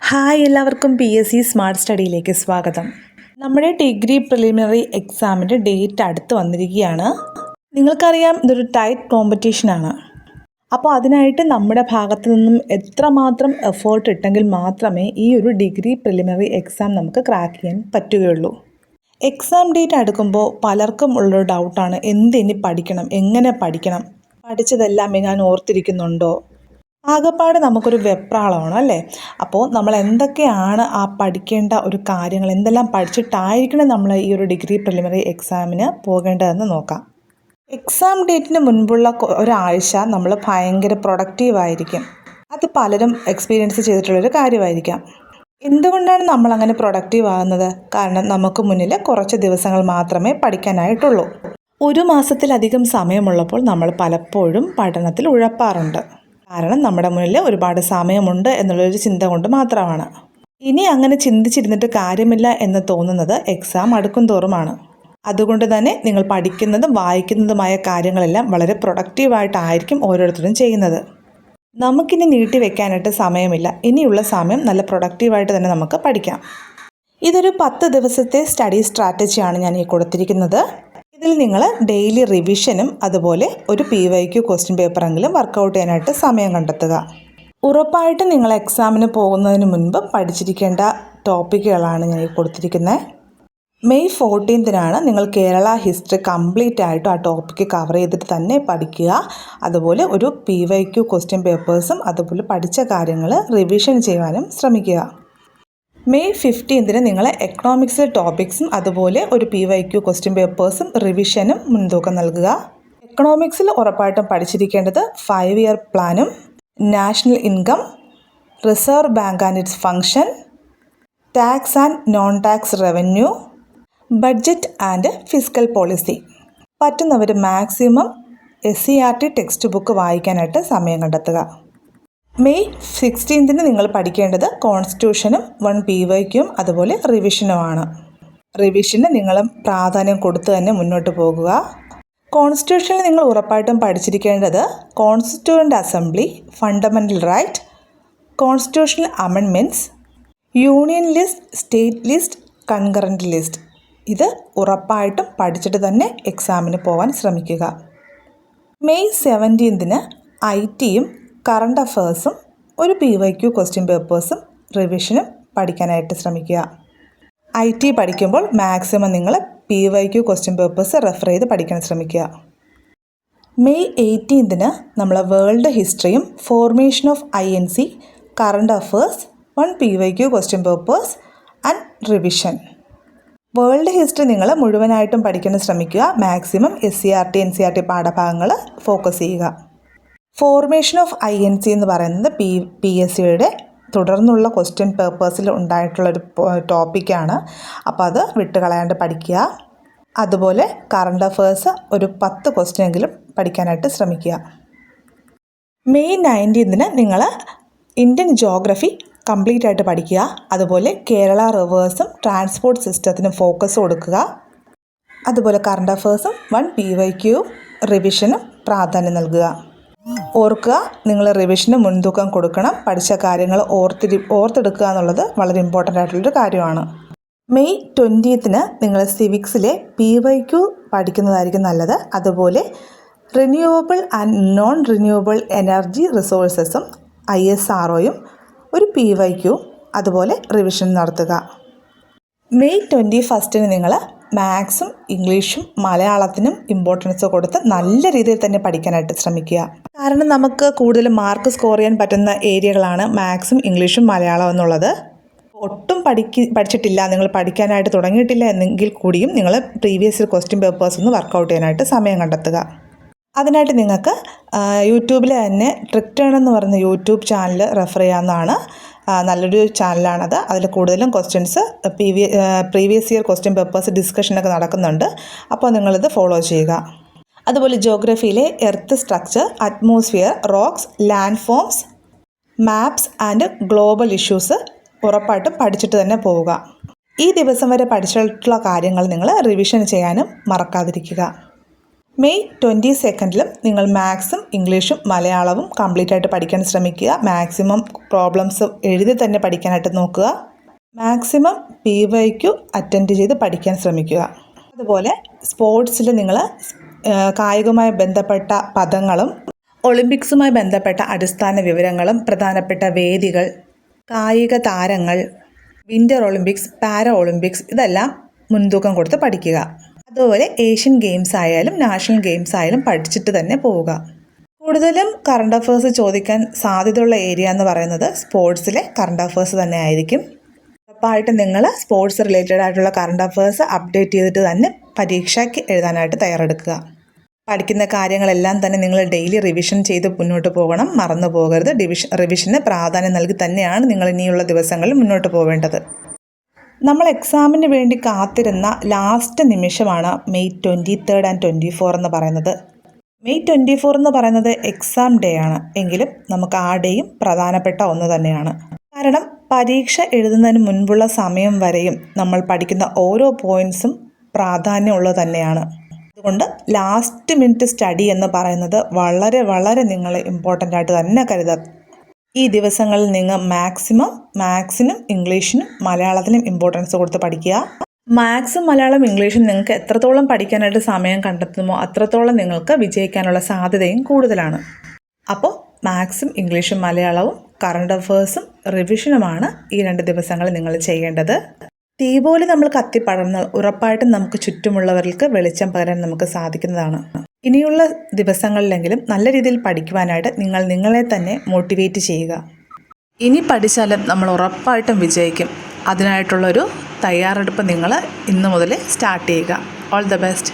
Hi എല്ലാവർക്കും PSC smart സ്റ്റഡിയിലേക്ക് സ്വാഗതം. നമ്മുടെ ഡിഗ്രി പ്രിലിമിനറി എക്സാമിൻ്റെ ഡേറ്റ് അടുത്ത് വന്നിരിക്കുകയാണ്. നിങ്ങൾക്കറിയാം ഇതൊരു ടൈറ്റ് കോമ്പറ്റീഷനാണ്. അപ്പോൾ അതിനായിട്ട് നമ്മുടെ ഭാഗത്തു നിന്നും എത്രമാത്രം എഫേർട്ട് ഇട്ടെങ്കിൽ മാത്രമേ ഈ ഒരു ഡിഗ്രി പ്രിലിമിനറി എക്സാം നമുക്ക് ക്രാക്ക് ചെയ്യാൻ പറ്റുകയുള്ളൂ. എക്സാം ഡേറ്റ് അടുക്കുമ്പോൾ പലർക്കും ഉള്ളൊരു ഡൗട്ടാണ്, എന്തിനി പഠിക്കണം, എങ്ങനെ പഠിക്കണം, പഠിച്ചതെല്ലാം ഞാൻ ഓർത്തിരിക്കുന്നുണ്ടോ. ആകെപ്പാട് നമുക്കൊരു വെപ്രാളമാണ് അല്ലേ. അപ്പോൾ നമ്മൾ എന്തൊക്കെയാണ് ആ പഠിക്കേണ്ട ഒരു കാര്യങ്ങൾ, എന്തെല്ലാം പഠിച്ചിട്ടായിരിക്കണം നമ്മൾ ഈ ഒരു ഡിഗ്രി പ്രിലിമിനറി എക്സാമിന് പോകേണ്ടതെന്ന് നോക്കാം. എക്സാം ഡേറ്റിന് മുൻപുള്ള ഒരാഴ്ച നമ്മൾ ഭയങ്കര പ്രൊഡക്റ്റീവായിരിക്കും. അത് പലരും എക്സ്പീരിയൻസ് ചെയ്തിട്ടുള്ളൊരു കാര്യമായിരിക്കാം. എന്തുകൊണ്ടാണ് നമ്മൾ അങ്ങനെ പ്രൊഡക്റ്റീവ് ആകുന്നത്? കാരണം നമുക്ക് മുന്നിൽ കുറച്ച് ദിവസങ്ങൾ മാത്രമേ പഠിക്കാനായിട്ടുള്ളൂ. ഒരു മാസത്തിലധികം സമയമുള്ളപ്പോൾ നമ്മൾ പലപ്പോഴും പഠനത്തിൽ ഉഴപ്പാറുണ്ട്. കാരണം നമ്മുടെ മുന്നിൽ ഒരുപാട് സമയമുണ്ട് എന്നുള്ളൊരു ചിന്ത കൊണ്ട് മാത്രമാണ്. ഇനി അങ്ങനെ ചിന്തിച്ചിരുന്നിട്ട് കാര്യമില്ല എന്ന് തോന്നുന്നത് എക്സാം അടുക്കും തോറുമാണ്. അതുകൊണ്ട് തന്നെ നിങ്ങൾ പഠിക്കുന്നതും വായിക്കുന്നതുമായ കാര്യങ്ങളെല്ലാം വളരെ പ്രൊഡക്റ്റീവായിട്ടായിരിക്കും ഓരോരുത്തരും ചെയ്യുന്നത്. നമുക്കിനി നീട്ടി വെക്കാനായിട്ട് സമയമില്ല. ഇനിയുള്ള സമയം നല്ല പ്രൊഡക്റ്റീവായിട്ട് തന്നെ നമുക്ക് പഠിക്കാം. ഇതൊരു 10 ദിവസത്തെ സ്റ്റഡി സ്ട്രാറ്റജിയാണ് ഞാൻ ഈ കൊടുത്തിരിക്കുന്നത്. ഇതിൽ നിങ്ങൾ ഡെയിലി റിവിഷനും അതുപോലെ ഒരു PYQ ക്വസ്റ്റ്യൻ പേപ്പറെങ്കിലും വർക്കൗട്ട് ചെയ്യാനായിട്ട് സമയം കണ്ടെത്തുക. ഉറപ്പായിട്ടും നിങ്ങൾ എക്സാമിന് പോകുന്നതിന് മുൻപ് പഠിച്ചിരിക്കേണ്ട ടോപ്പിക്കുകളാണ് ഞാൻ ഈ കൊടുത്തിരിക്കുന്നത്. മെയ് 14 നിങ്ങൾ കേരള ഹിസ്റ്ററി കംപ്ലീറ്റ് ആയിട്ടും ആ ടോപ്പിക്ക് കവർ ചെയ്തിട്ട് തന്നെ പഠിക്കുക. അതുപോലെ ഒരു PYQ ക്വസ്റ്റ്യൻ പേപ്പേഴ്സും അതുപോലെ പഠിച്ച കാര്യങ്ങൾ റിവിഷൻ ചെയ്യാനും ശ്രമിക്കുക. മെയ് 15 നിങ്ങൾ എക്കണോമിക്സ് ടോപ്പിക്സും അതുപോലെ ഒരു PYQ ക്വസ്റ്റ്യൻ പേപ്പേഴ്സും റിവിഷനും മുൻതൂക്കം നൽകുക. എക്കണോമിക്സിൽ ഉറപ്പായിട്ടും പഠിച്ചിരിക്കേണ്ടത് 5 ഇയർ പ്ലാനും, national income, reserve bank and its function, tax and non tax revenue, budget and fiscal policy. പറ്റുന്നവർ മാക്സിമം SCERT ടെക്സ്റ്റ് ബുക്ക് വായിക്കാനായിട്ട് സമയം കണ്ടെത്തുക. മെയ് 16 നിങ്ങൾ പഠിക്കേണ്ടത് കോൺസ്റ്റിറ്റ്യൂഷനും 1 PYQയും അതുപോലെ റിവിഷനുമാണ്. റിവിഷന് നിങ്ങൾ പ്രാധാന്യം കൊടുത്തു തന്നെ മുന്നോട്ട് പോകുക. കോൺസ്റ്റിറ്റ്യൂഷനിൽ നിങ്ങൾ ഉറപ്പായിട്ടും പഠിച്ചിരിക്കേണ്ടത് constituent assembly, fundamental right, constitutional amendments, union list, state list, concurrent list. ഇത് ഉറപ്പായിട്ടും പഠിച്ചിട്ട് തന്നെ എക്സാമിന് പോകാൻ ശ്രമിക്കുക. മെയ് 17 IT-യും കറണ്ട് അഫേഴ്സും ഒരു PYQ ക്വസ്റ്റ്യൻ പേപ്പേഴ്സും റിവിഷനും പഠിക്കാനായിട്ട് ശ്രമിക്കുക. IT പഠിക്കുമ്പോൾ മാക്സിമം നിങ്ങൾ PYQ ക്വസ്റ്റ്യൻ പേപ്പേഴ്സ് റെഫർ ചെയ്ത് പഠിക്കാൻ ശ്രമിക്കുക. മെയ് 18 നമ്മൾ വേൾഡ് ഹിസ്റ്ററിയും formation of INC, current affairs, 1 PYQ question papers and revision. World history നിങ്ങൾ മുഴുവനായിട്ടും പഠിക്കാൻ ശ്രമിക്കുക. മാക്സിമം SCERT NCERT പാഠഭാഗങ്ങൾ ഫോക്കസ് ചെയ്യുക. ഫോർമേഷൻ ഓഫ് INC എന്ന് പറയുന്നത് PSCയുടെ തുടർന്നുള്ള ക്വസ്റ്റ്യൻ പേപ്പേഴ്സിൽ ഉണ്ടായിട്ടുള്ളൊരു ടോപ്പിക്കാണ്. അപ്പോൾ അത് വിട്ടുകളയാണ്ട് പഠിക്കുക. അതുപോലെ കറണ്ട് അഫേഴ്സ് ഒരു 10 ക്വസ്റ്റ്യനെങ്കിലും പഠിക്കാനായിട്ട് ശ്രമിക്കുക. മെയ് 19 നിങ്ങൾ ഇന്ത്യൻ ജോഗ്രഫി കംപ്ലീറ്റ് ആയിട്ട് പഠിക്കുക. അതുപോലെ കേരള റിവേഴ്സും ട്രാൻസ്പോർട്ട് സിസ്റ്റത്തിനും ഫോക്കസ് കൊടുക്കുക. അതുപോലെ കറണ്ട് അഫേഴ്സും 1 PYQയും റിവിഷനും പ്രാധാന്യം നൽകുക. ഓർക്കുക, നിങ്ങൾ റിവിഷന് മുൻതൂക്കം കൊടുക്കണം. പഠിച്ച കാര്യങ്ങൾ ഓർത്തെടുക്കുക എന്നുള്ളത് വളരെ ഇമ്പോർട്ടൻ്റ് ആയിട്ടുള്ളൊരു കാര്യമാണ്. മെയ് 20 നിങ്ങൾ സിവിക്സിലെ PYQ പഠിക്കുന്നതായിരിക്കും നല്ലത്. അതുപോലെ renewable and non renewable energy റിസോഴ്സസും ISROയും ഒരു PYQയും അതുപോലെ റിവിഷൻ നടത്തുക. മെയ് 21 നിങ്ങൾ മാത്സും ഇംഗ്ലീഷും മലയാളത്തിനും ഇമ്പോർട്ടൻസ് കൊടുത്ത് നല്ല രീതിയിൽ തന്നെ പഠിക്കാനായിട്ട് ശ്രമിക്കുക. കാരണം നമുക്ക് കൂടുതൽ മാർക്ക് സ്കോർ ചെയ്യാൻ പറ്റുന്ന ഏരിയകളാണ് മാത്സും ഇംഗ്ലീഷും മലയാളം എന്നുള്ളത്. ഒട്ടും പഠിച്ചിട്ടില്ല, നിങ്ങൾ പഠിക്കാനായിട്ട് തുടങ്ങിയിട്ടില്ല എന്നെങ്കിൽ കൂടിയും നിങ്ങൾ പ്രീവിയസ് ഇയർ ക്വസ്റ്റ്യൻ പേപ്പേഴ്സ് ഒന്ന് വർക്കൗട്ട് ചെയ്യാനായിട്ട് സമയം കണ്ടെത്തുക. അതിനായിട്ട് നിങ്ങൾക്ക് യൂട്യൂബിൽ തന്നെ ട്രിക്ടേൺ എന്ന് പറയുന്ന യൂട്യൂബ് ചാനൽ റെഫർ ചെയ്യാവുന്നതാണ്. നല്ലൊരു ചാനലാണത്. അതിൽ കൂടുതലും questions previous year question papers ഡിസ്കഷനൊക്കെ നടക്കുന്നുണ്ട്. അപ്പോൾ നിങ്ങളിത് ഫോളോ ചെയ്യുക. അതുപോലെ ജോഗ്രഫിയിലെ earth structure, atmosphere, rocks, land forms, maps and global issues ഉറപ്പായിട്ടും പഠിച്ചിട്ട് തന്നെ പോവുക. ഈ ദിവസം വരെ പഠിച്ചിട്ടുള്ള കാര്യങ്ങൾ നിങ്ങൾ റിവിഷൻ ചെയ്യാനും മറക്കാതിരിക്കുക. മെയ് 22 നിങ്ങൾ മാത്സും ഇംഗ്ലീഷും മലയാളവും കംപ്ലീറ്റ് ആയിട്ട് പഠിക്കാൻ ശ്രമിക്കുക. മാക്സിമം പ്രോബ്ലംസ് എഴുതി തന്നെ പഠിക്കാനായിട്ട് നോക്കുക. മാക്സിമം PYQ അറ്റൻഡ് ചെയ്ത് പഠിക്കാൻ ശ്രമിക്കുക. അതുപോലെ സ്പോർട്സിൽ നിങ്ങൾ കായികവുമായി ബന്ധപ്പെട്ട പദങ്ങളും ഒളിമ്പിക്സുമായി ബന്ധപ്പെട്ട അടിസ്ഥാന വിവരങ്ങളും പ്രധാനപ്പെട്ട വേദികൾ, കായിക താരങ്ങൾ, വിൻ്റർ ഒളിമ്പിക്സ്, പാരാ ഒളിമ്പിക്സ് ഇതെല്ലാം മുൻതൂക്കം കൊടുത്ത് പഠിക്കുക. അതുപോലെ ഏഷ്യൻ ഗെയിംസ് ആയാലും നാഷണൽ ഗെയിംസ് ആയാലും പഠിച്ചിട്ട് തന്നെ പോവുക. കൂടുതലും കറണ്ട് അഫേഴ്സ് ചോദിക്കാൻ സാധ്യതയുള്ള ഏരിയ എന്ന് പറയുന്നത് സ്പോർട്സിലെ കറണ്ട് അഫേഴ്സ് തന്നെ ആയിരിക്കും. ഉറപ്പായിട്ട് നിങ്ങൾ സ്പോർട്സ് റിലേറ്റഡ് ആയിട്ടുള്ള കറണ്ട് അഫേഴ്സ് അപ്ഡേറ്റ് ചെയ്തിട്ട് തന്നെ പരീക്ഷയ്ക്ക് എഴുതാനായിട്ട് തയ്യാറെടുക്കുക. പഠിക്കുന്ന കാര്യങ്ങളെല്ലാം തന്നെ നിങ്ങൾ ഡെയിലി റിവിഷൻ ചെയ്ത് മുന്നോട്ട് പോകണം, മറന്നു പോകരുത്. റിവിഷന് പ്രാധാന്യം നൽകി തന്നെയാണ് നിങ്ങൾ ഇനിയുള്ള ദിവസങ്ങളിൽ മുന്നോട്ട് പോവേണ്ടത്. നമ്മൾ എക്സാമിന് വേണ്ടി കാത്തിരുന്ന ലാസ്റ്റ് നിമിഷമാണ് മെയ് 23 and 24 എന്ന് പറയുന്നത്. മെയ് 24 എന്ന് പറയുന്നത് എക്സാം ഡേ ആണ്. എങ്കിലും നമുക്ക് ആ ഡേയും പ്രധാനപ്പെട്ട ഒന്ന് തന്നെയാണ്. കാരണം പരീക്ഷ എഴുതുന്നതിന് മുൻപുള്ള സമയം വരെയും നമ്മൾ പഠിക്കുന്ന ഓരോ പോയിൻറ്സും പ്രാധാന്യമുള്ളത് തന്നെയാണ്. അതുകൊണ്ട് ലാസ്റ്റ് മിനിറ്റ് സ്റ്റഡി എന്ന് പറയുന്നത് വളരെ വളരെ നിങ്ങൾ ഇമ്പോർട്ടൻ്റ് ആയിട്ട് തന്നെ കരുതുക. ഈ ദിവസങ്ങളിൽ നിങ്ങൾ മാത്സിനും ഇംഗ്ലീഷിനും മലയാളത്തിനും ഇമ്പോർട്ടൻസ് കൊടുത്ത് പഠിക്കുക. മാത്സും മലയാളം ഇംഗ്ലീഷും നിങ്ങൾക്ക് എത്രത്തോളം പഠിക്കാനായിട്ട് സമയം കണ്ടെത്തുമോ അത്രത്തോളം നിങ്ങൾക്ക് വിജയിക്കാനുള്ള സാധ്യതയും കൂടുതലാണ്. അപ്പോൾ മാത്സും ഇംഗ്ലീഷും മലയാളവും കറണ്ട് അഫേഴ്സും റിവിഷനുമാണ് ഈ 2 ദിവസങ്ങൾ നിങ്ങൾ ചെയ്യേണ്ടത്. തീ പോലെ നമ്മൾ കത്തിപ്പടർന്നാൽ ഉറപ്പായിട്ടും നമുക്ക് ചുറ്റുമുള്ളവർക്ക് വെളിച്ചം പകരാൻ നമുക്ക് സാധിക്കുന്നതാണ്. ഇനിയുള്ള ദിവസങ്ങളിലെങ്കിലും നല്ല രീതിയിൽ പഠിക്കുവാനായിട്ട് നിങ്ങൾ നിങ്ങളെ തന്നെ മോട്ടിവേറ്റ് ചെയ്യുക. ഇനി പഠിച്ചാലും നമ്മൾ ഉറപ്പായിട്ടും വിജയിക്കും. അതിനായിട്ടുള്ളൊരു തയ്യാറെടുപ്പ് നിങ്ങൾ ഇന്നു മുതൽ സ്റ്റാർട്ട് ചെയ്യുക. All the best.